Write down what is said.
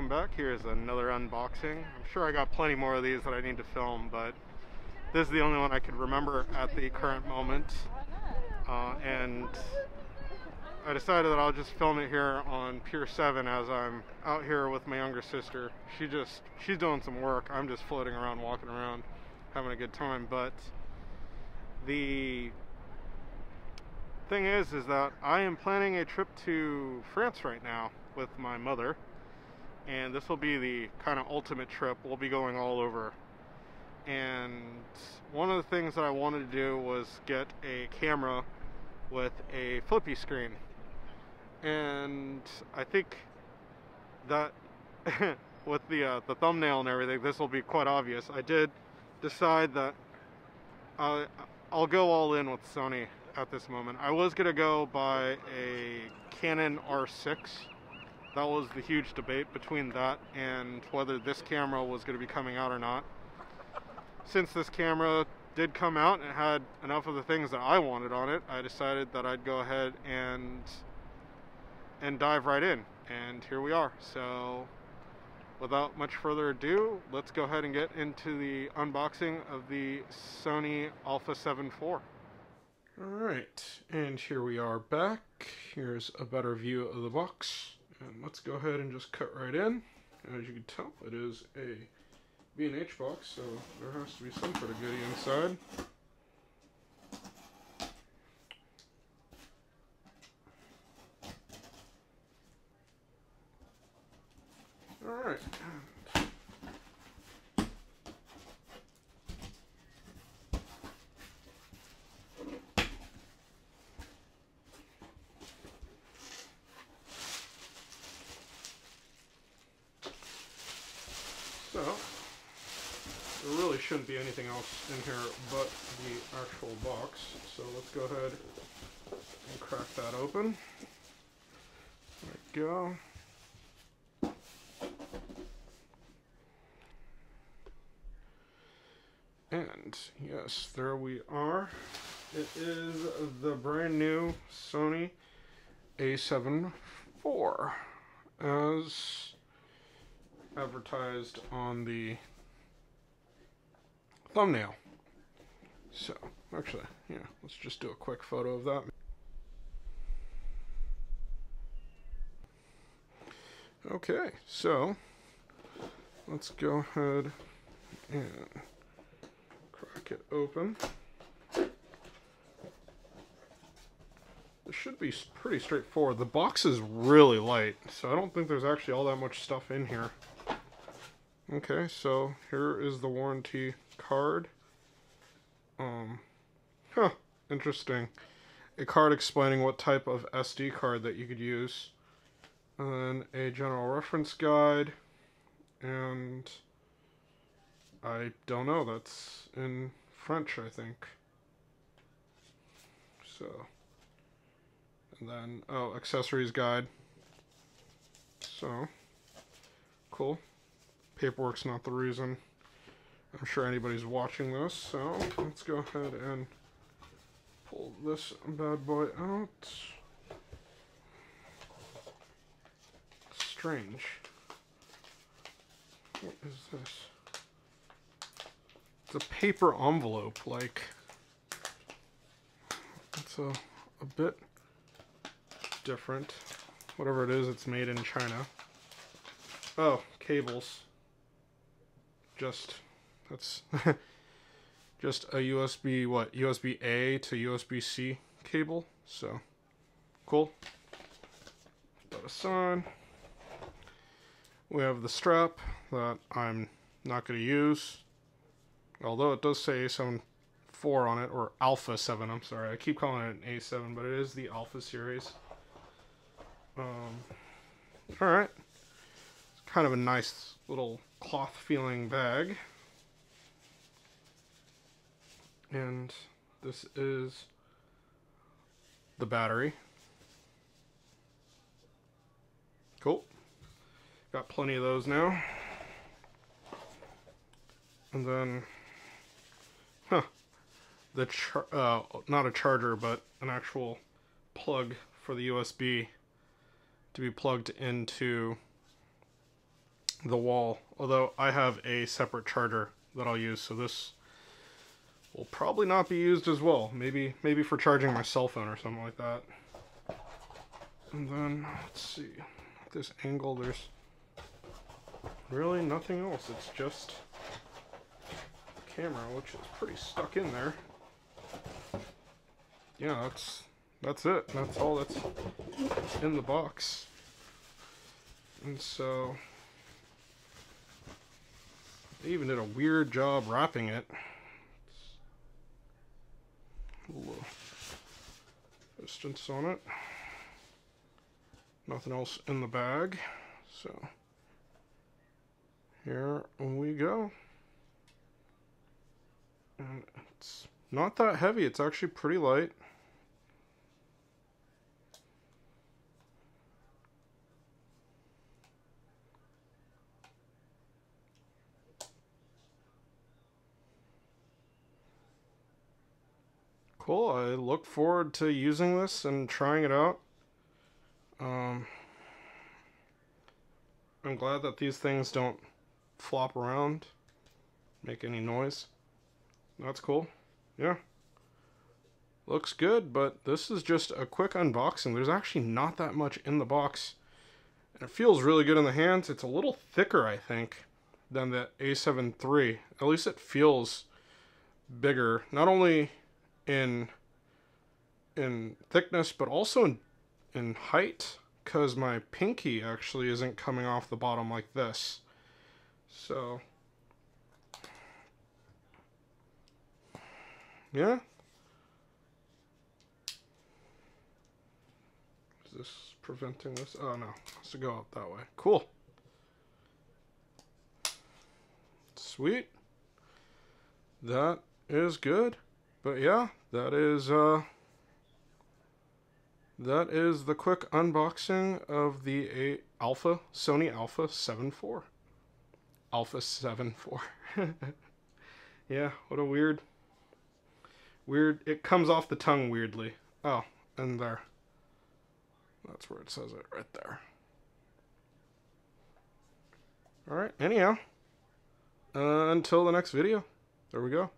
welcome back. Here's another unboxing. I'm sure I got plenty more of these that I need to film, but this is the only one I could remember at the current moment. And I decided that I'll just film it here on Pier 7 as I'm out here with my younger sister. She's doing some work. I'm just floating around, walking around, having a good time. But the thing is that I am planning a trip to France right now with my mother, and this will be the kind of ultimate trip. We'll be going all over, and one of the things that I wanted to do was get a camera with a flippy screen, and I think that with the thumbnail and everything, this will be quite obvious. I did decide that I'll go all in with Sony at this moment. I was gonna go buy a Canon R6. That was the huge debate between that and whether this camera was going to be coming out or not. Since this camera did come out and it had enough of the things that I wanted on it, I decided that I'd go ahead and dive right in. And here we are. So without much further ado, let's go ahead and get into the unboxing of the Sony Alpha 7 IV. Alright, and here we are back. Here's a better view of the box. And let's go ahead and just cut right in. As you can tell, it is a B&H box, so there has to be some sort of goodie inside. Alright. So, there really shouldn't be anything else in here but the actual box. So let's go ahead and crack that open. There we go. And yes, there we are. It is the brand new Sony A7 IV, as advertised on the thumbnail. So, actually, yeah, let's just do a quick photo of that. Okay, so let's go ahead and crack it open. This should be pretty straightforward. The box is really light, so I don't think there's actually all that much stuff in here. Okay, so here is the warranty card. Interesting. A card explaining what type of SD card that you could use. And then a general reference guide. And I don't know, that's in French, I think. So, and then, oh, accessories guide. So, cool. Paperwork's not the reason I'm sure anybody's watching this, so let's go ahead and pull this bad boy out. Strange. What is this? It's a paper envelope, like, it's a bit different. Whatever it is, it's made in China. Oh, cables. That's just a USB, what, USB-A to USB-C cable. So, cool. Put that aside. We have the strap that I'm not going to use. Although it does say A7 IV on it, or Alpha 7, I'm sorry. I keep calling it an A7, but it is the Alpha series. Alright. It's kind of a nice little cloth feeling bag. And this is the battery. Cool. Got plenty of those now. And then, not a charger, but an actual plug for the USB to be plugged into the wall. Although I have a separate charger that I'll use, so this will probably not be used as well. Maybe for charging my cell phone or something like that. And then, let's see, at this angle there's really nothing else. It's just the camera, which is pretty stuck in there. Yeah, that's it. That's all that's in the box. And so they even did a weird job wrapping it. A little distance on it. Nothing else in the bag. So here we go. And it's not that heavy. It's actually pretty light. Cool. I look forward to using this and trying it out. I'm glad that these things don't flop around, make any noise. That's cool. Yeah. Looks good, but this is just a quick unboxing. There's actually not that much in the box. And it feels really good in the hands. It's a little thicker, I think, than the A7 III. At least it feels bigger, not only in thickness, but also in height, because my pinky actually isn't coming off the bottom like this. So yeah. Is this preventing this? Oh no, it has to go out that way. Cool. Sweet. That is good. But yeah, that is the quick unboxing of the Sony Alpha 7 IV. Alpha 7 IV. Yeah, what a weird, it comes off the tongue weirdly. Oh, and there. That's where it says it, right there. Alright, anyhow. Until the next video. There we go.